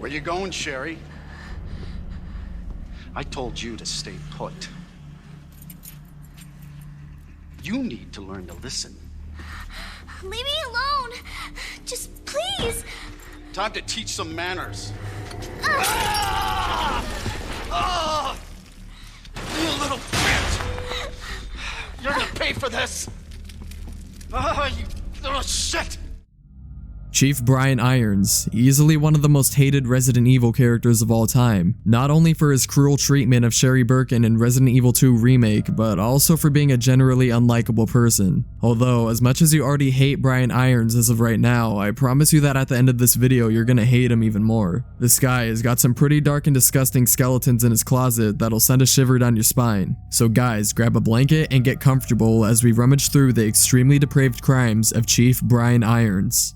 Where you going, Sherry? I told you to stay put. You need to learn to listen. Leave me alone. Just please. Time to teach some manners. You little bitch! You're gonna pay for this! You little shit! Chief Brian Irons, easily one of the most hated Resident Evil characters of all time, not only for his cruel treatment of Sherry Birkin in Resident Evil 2 Remake, but also for being a generally unlikable person. Although, as much as you already hate Brian Irons as of right now, I promise you that at the end of this video you're gonna hate him even more. This guy has got some pretty dark and disgusting skeletons in his closet that'll send a shiver down your spine. So guys, grab a blanket and get comfortable as we rummage through the extremely depraved crimes of Chief Brian Irons.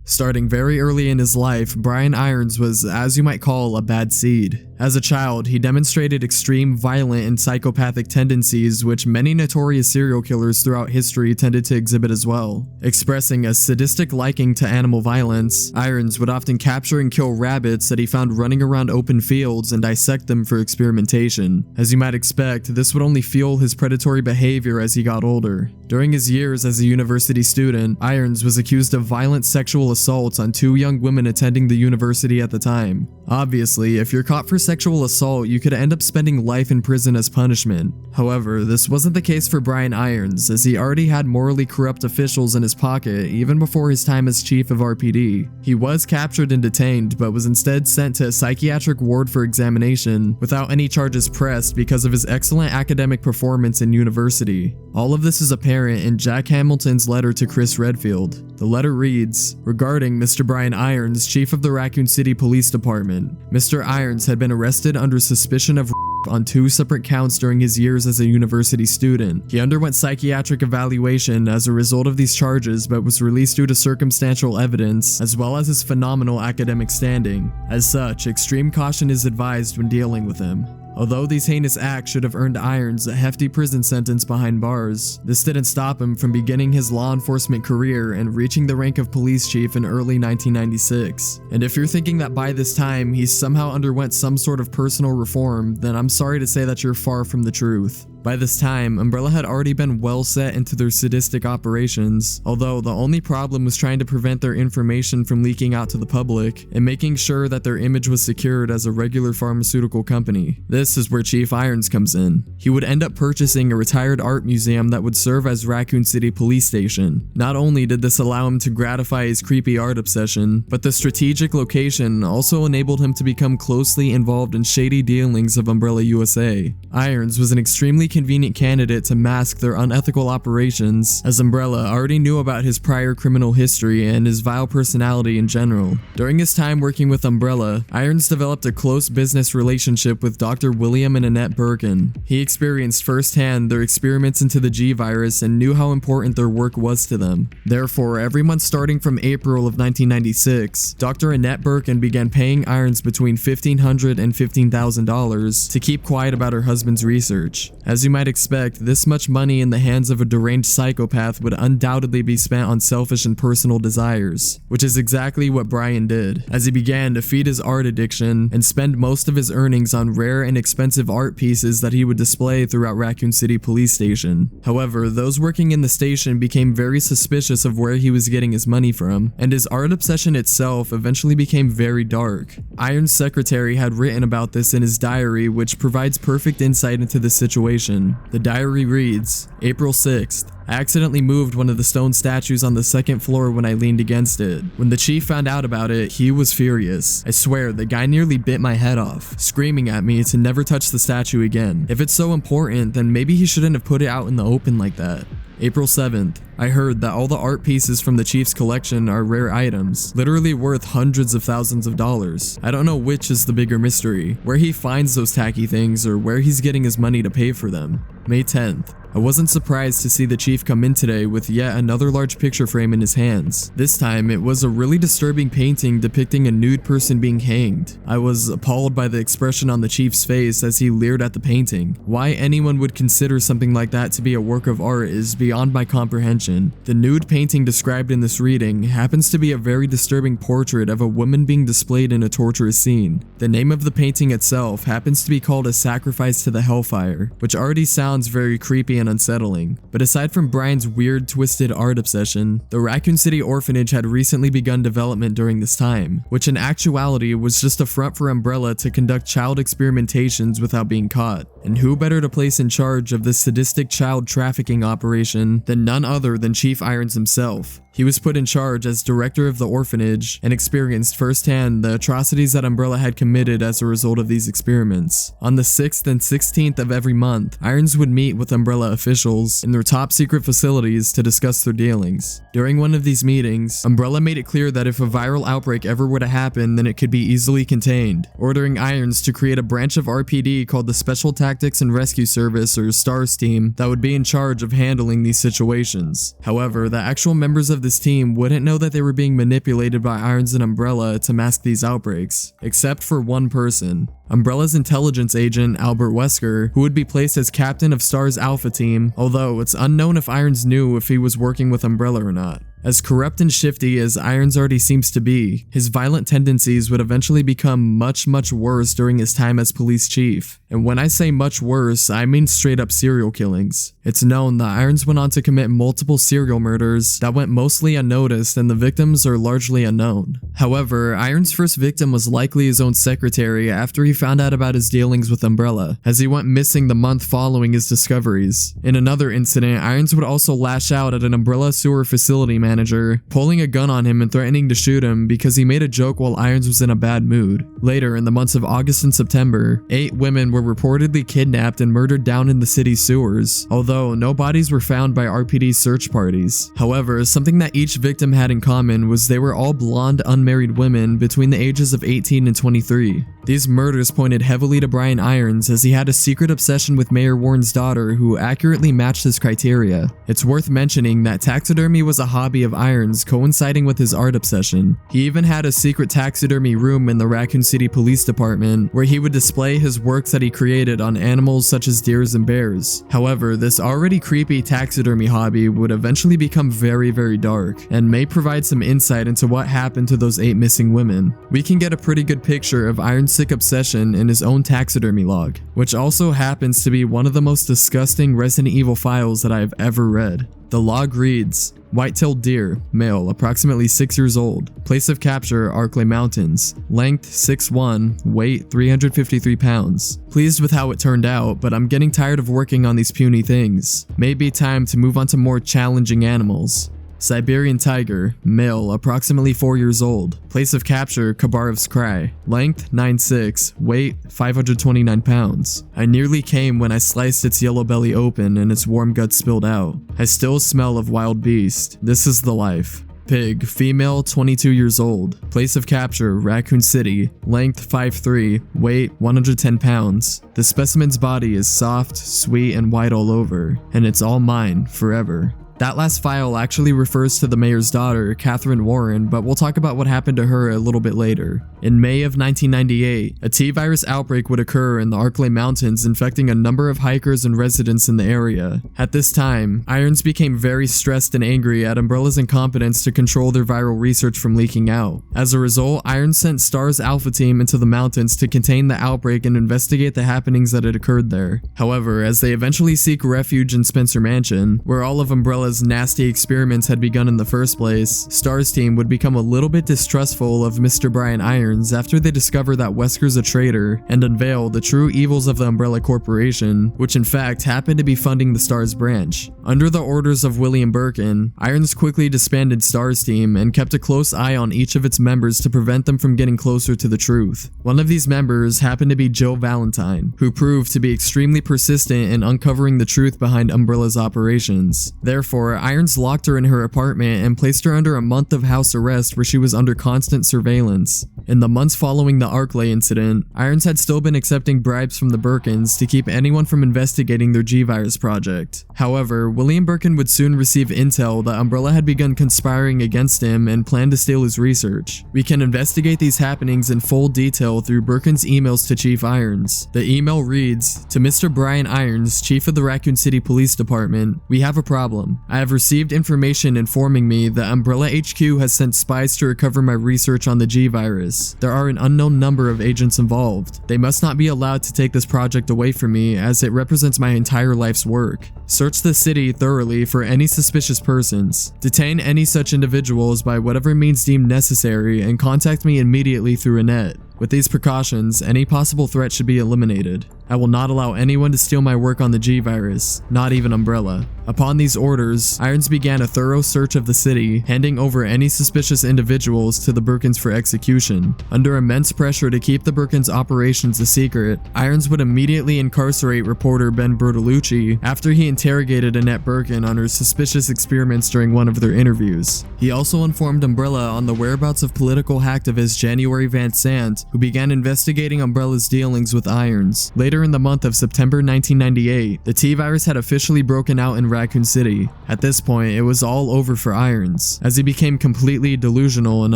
Starting very early in his life, Brian Irons was, as you might call, a bad seed. As a child, he demonstrated extreme violent and psychopathic tendencies which many notorious serial killers throughout history tended to exhibit as well. Expressing a sadistic liking to animal violence, Irons would often capture and kill rabbits that he found running around open fields and dissect them for experimentation. As you might expect, this would only fuel his predatory behavior as he got older. During his years as a university student, Irons was accused of violent sexual assaults on 2 young women attending the university at the time. Obviously, if you're caught for sexual assault, you could end up spending life in prison as punishment. However, this wasn't the case for Brian Irons, as he already had morally corrupt officials in his pocket even before his time as chief of RPD. He was captured and detained, but was instead sent to a psychiatric ward for examination without any charges pressed because of his excellent academic performance in university. All of this is apparent in Jack Hamilton's letter to Chris Redfield. The letter reads, regarding Mr. Brian Irons, chief of the Raccoon City Police Department. Mr. Irons had been arrested under suspicion of on 2 separate counts during his years as a university student. He underwent psychiatric evaluation as a result of these charges, but was released due to circumstantial evidence, as well as his phenomenal academic standing. As such, extreme caution is advised when dealing with him. Although these heinous acts should have earned Irons a hefty prison sentence behind bars, this didn't stop him from beginning his law enforcement career and reaching the rank of police chief in early 1996. And if you're thinking that by this time he somehow underwent some sort of personal reform, then I'm sorry to say that you're far from the truth. By this time, Umbrella had already been well set into their sadistic operations, although the only problem was trying to prevent their information from leaking out to the public and making sure that their image was secured as a regular pharmaceutical company. This is where Chief Irons comes in. He would end up purchasing a retired art museum that would serve as Raccoon City Police Station. Not only did this allow him to gratify his creepy art obsession, but the strategic location also enabled him to become closely involved in shady dealings of Umbrella USA. Irons was an extremely convenient candidate to mask their unethical operations, as Umbrella already knew about his prior criminal history and his vile personality in general. During his time working with Umbrella, Irons developed a close business relationship with Dr. William and Annette Birkin. He experienced firsthand their experiments into the G-Virus and knew how important their work was to them. Therefore, every month starting from April of 1996, Dr. Annette Birkin began paying Irons between $1,500 and $15,000 to keep quiet about her husband's research. As you might expect, this much money in the hands of a deranged psychopath would undoubtedly be spent on selfish and personal desires, which is exactly what Brian did, as he began to feed his art addiction and spend most of his earnings on rare and expensive art pieces that he would display throughout Raccoon City Police Station. However, those working in the station became very suspicious of where he was getting his money from, and his art obsession itself eventually became very dark. Irons' secretary had written about this in his diary, which provides perfect insight into the situation. The diary reads, April 6th. I accidentally moved one of the stone statues on the 2nd floor when I leaned against it. When the chief found out about it, he was furious. I swear, the guy nearly bit my head off, screaming at me to never touch the statue again. If it's so important, then maybe he shouldn't have put it out in the open like that. April 7th. I heard that all the art pieces from the chief's collection are rare items, literally worth hundreds of thousands of dollars. I don't know which is the bigger mystery, where he finds those tacky things or where he's getting his money to pay for them. May 10th. I wasn't surprised to see the chief come in today with yet another large picture frame in his hands. This time, it was a really disturbing painting depicting a nude person being hanged. I was appalled by the expression on the chief's face as he leered at the painting. Why anyone would consider something like that to be a work of art is beyond my comprehension. The nude painting described in this reading happens to be a very disturbing portrait of a woman being displayed in a torturous scene. The name of the painting itself happens to be called A Sacrifice to the Hellfire, which already sounds very creepy and unsettling. But aside from Brian's weird, twisted art obsession, the Raccoon City orphanage had recently begun development during this time, which in actuality was just a front for Umbrella to conduct child experimentations without being caught. And who better to place in charge of this sadistic child trafficking operation than none other than Chief Irons himself. He was put in charge as director of the orphanage and experienced firsthand the atrocities that Umbrella had committed as a result of these experiments. On the 6th and 16th of every month, Irons would meet with Umbrella officials in their top secret facilities to discuss their dealings. During one of these meetings, Umbrella made it clear that if a viral outbreak ever were to happen, then it could be easily contained, ordering Irons to create a branch of RPD called the Special Tactics and Rescue Service, or STARS team, that would be in charge of handling these situations. However, the actual members of this team wouldn't know that they were being manipulated by Irons and Umbrella to mask these outbreaks, except for one person. Umbrella's intelligence agent, Albert Wesker, who would be placed as captain of STAR's Alpha team, although it's unknown if Irons knew if he was working with Umbrella or not. As corrupt and shifty as Irons already seems to be, his violent tendencies would eventually become much worse during his time as police chief. And when I say much worse, I mean straight up serial killings. It's known that Irons went on to commit multiple serial murders that went mostly unnoticed and the victims are largely unknown. However, Irons' first victim was likely his own secretary after he found out about his dealings with Umbrella, as he went missing the month following his discoveries. In another incident, Irons would also lash out at an Umbrella sewer facility manager, pulling a gun on him and threatening to shoot him because he made a joke while Irons was in a bad mood. Later, in the months of August and September, 8 women were reportedly kidnapped and murdered down in the city's sewers, although no bodies were found by RPD search parties. However, something that each victim had in common was they were all blonde, unmarried women between the ages of 18 and 23. These murders pointed heavily to Brian Irons as he had a secret obsession with Mayor Warren's daughter who accurately matched his criteria. It's worth mentioning that taxidermy was a hobby of Irons, coinciding with his art obsession. He even had a secret taxidermy room in the Raccoon City Police Department where he would display his works that he created on animals such as deers and bears. However, this already creepy taxidermy hobby would eventually become very dark and may provide some insight into what happened to those 8 missing women. We can get a pretty good picture of Irons' sick obsession in his own taxidermy log, which also happens to be one of the most disgusting Resident Evil files that I have ever read. The log reads, white-tailed deer, male, approximately 6 years old. Place of capture, Arklay Mountains. Length, 6'1", weight, 353 pounds. Pleased with how it turned out, but I'm getting tired of working on these puny things. Maybe time to move on to more challenging animals. Siberian tiger, male, approximately 4 years old. Place of capture, Khabarovsk Krai. Length, 9'6", weight, 529 pounds. I nearly came when I sliced its yellow belly open and its warm guts spilled out. I still smell of wild beast. This is the life. Pig, female, 22 years old. Place of capture, Raccoon City. Length, 5'3", weight, 110 pounds. The specimen's body is soft, sweet, and white all over, and it's all mine, forever. That last file actually refers to the mayor's daughter, Catherine Warren, but we'll talk about what happened to her a little bit later. In May of 1998, a T-virus outbreak would occur in the Arklay Mountains, infecting a number of hikers and residents in the area. At this time, Irons became very stressed and angry at Umbrella's incompetence to control their viral research from leaking out. As a result, Irons sent STAR's Alpha team into the mountains to contain the outbreak and investigate the happenings that had occurred there. However, as they eventually seek refuge in Spencer Mansion, where all of Umbrella's nasty experiments had begun in the first place, STAR's team would become a little bit distrustful of Mr. Brian Irons after they discover that Wesker's a traitor and unveil the true evils of the Umbrella Corporation, which in fact happened to be funding the STAR's branch. Under the orders of William Birkin, Irons quickly disbanded STAR's team and kept a close eye on each of its members to prevent them from getting closer to the truth. One of these members happened to be Jill Valentine, who proved to be extremely persistent in uncovering the truth behind Umbrella's operations. Therefore, Irons locked her in her apartment and placed her under a month of house arrest where she was under constant surveillance. In the months following the Arclay incident, Irons had still been accepting bribes from the Birkins to keep anyone from investigating their G-Virus project. However, William Birkin would soon receive intel that Umbrella had begun conspiring against him and planned to steal his research. We can investigate these happenings in full detail through Birkin's emails to Chief Irons. The email reads, "To Mr. Brian Irons, Chief of the Raccoon City Police Department, we have a problem. I have received information informing me that Umbrella HQ has sent spies to recover my research on the G-Virus. There are an unknown number of agents involved. They must not be allowed to take this project away from me as it represents my entire life's work. Search the city thoroughly for any suspicious persons. Detain any such individuals by whatever means deemed necessary and contact me immediately through a net. With these precautions, any possible threat should be eliminated. I will not allow anyone to steal my work on the G-Virus, not even Umbrella." Upon these orders, Irons began a thorough search of the city, handing over any suspicious individuals to the Birkins for execution. Under immense pressure to keep the Birkins' operations a secret, Irons would immediately incarcerate reporter Ben Bertolucci after he interrogated Annette Birkin on her suspicious experiments during one of their interviews. He also informed Umbrella on the whereabouts of political hacktivist January Van Sant, who began investigating Umbrella's dealings with Irons. Later in the month of September 1998, the T-Virus had officially broken out in Raccoon City. At this point, it was all over for Irons, as he became completely delusional and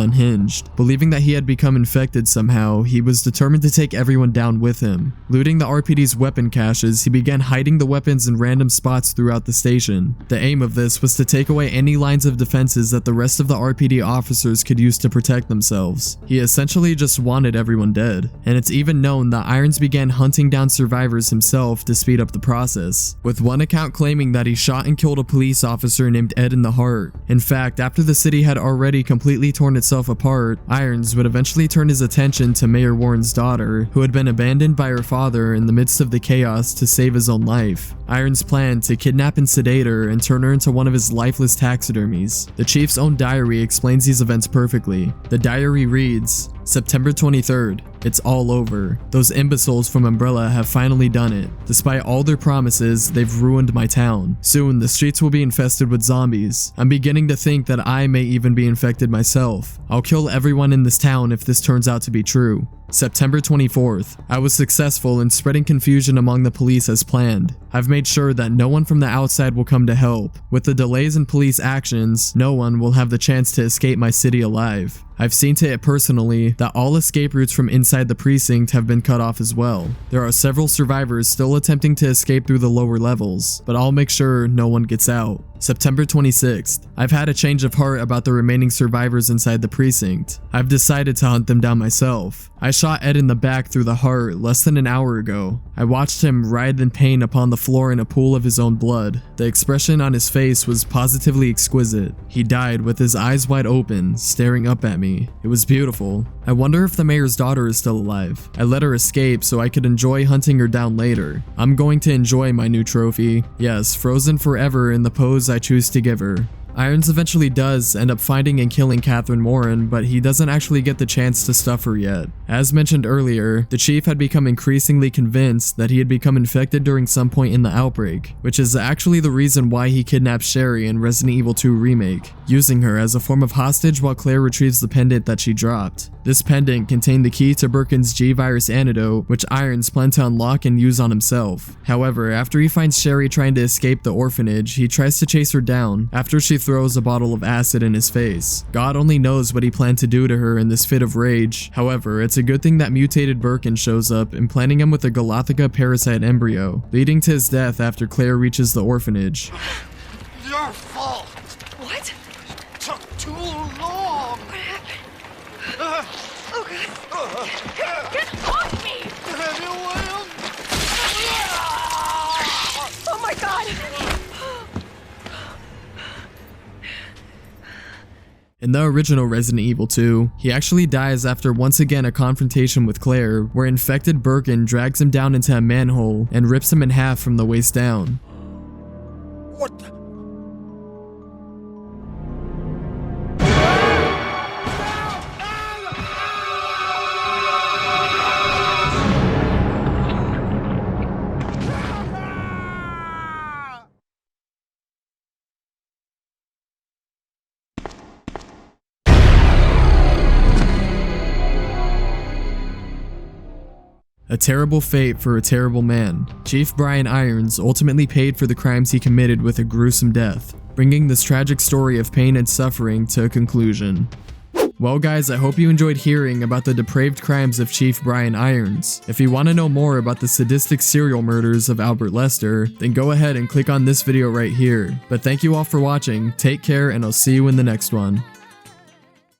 unhinged. Believing that he had become infected somehow, he was determined to take everyone down with him. Looting the RPD's weapon caches, he began hiding the weapons in random spots throughout the station. The aim of this was to take away any lines of defenses that the rest of the RPD officers could use to protect themselves. He essentially just wanted everyone dead, and it's even known that Irons began hunting down survivors himself to speed up the process, with one account claiming that he shot and killed a police officer named Ed in the heart. In fact, after the city had already completely torn itself apart, Irons would eventually turn his attention to Mayor Warren's daughter, who had been abandoned by her father in the midst of the chaos to save his own life. Irons planned to kidnap and sedate her and turn her into one of his lifeless taxidermies. The chief's own diary explains these events perfectly. The diary reads, "September 23rd. It's all over. Those imbeciles from Umbrella have finally done it. Despite all their promises, they've ruined my town. Soon, the streets will be infested with zombies. I'm beginning to think that I may even be infected myself. I'll kill everyone in this town if this turns out to be true." September 24th. I was successful in spreading confusion among the police as planned. I've made sure that no one from the outside will come to help. With the delays in police actions, no one will have the chance to escape my city alive. I've seen to it personally that all escape routes from inside the precinct have been cut off as well. There are several survivors still attempting to escape through the lower levels, but I'll make sure no one gets out. September 26th. I've had a change of heart about the remaining survivors inside the precinct. I've decided to hunt them down myself. I shot Ed in the back through the heart less than an hour ago. I watched him writhe in pain upon the floor in a pool of his own blood. The expression on his face was positively exquisite. He died with his eyes wide open, staring up at me. It was beautiful. I wonder if the mayor's daughter is still alive. I let her escape so I could enjoy hunting her down later. I'm going to enjoy my new trophy. Yes, frozen forever in the pose I choose to give her. Irons eventually does end up finding and killing Catherine Morin, but he doesn't actually get the chance to stuff her yet. As mentioned earlier, the chief had become increasingly convinced that he had become infected during some point in the outbreak, which is actually the reason why he kidnapped Sherry in Resident Evil 2 Remake, using her as a form of hostage while Claire retrieves the pendant that she dropped. This pendant contained the key to Birkin's G-Virus antidote, which Irons planned to unlock and use on himself. However, after he finds Sherry trying to escape the orphanage, he tries to chase her down after she throws a bottle of acid in his face. God only knows what he planned to do to her in this fit of rage. However, it's a good thing that mutated Birkin shows up, implanting him with a Galactica parasite embryo, leading to his death after Claire reaches the orphanage. Your fault. What? It took too long. What happened? Oh god. Get off me! Oh my god! In the original Resident Evil 2, he actually dies after once again a confrontation with Claire, where infected Birkin drags him down into a manhole and rips him in half from the waist down. What the? A terrible fate for a terrible man. Chief Brian Irons ultimately paid for the crimes he committed with a gruesome death, bringing this tragic story of pain and suffering to a conclusion. Well guys, I hope you enjoyed hearing about the depraved crimes of Chief Brian Irons. If you want to know more about the sadistic serial murders of Albert Lester, then go ahead and click on this video right here. But thank you all for watching, take care, and I'll see you in the next one.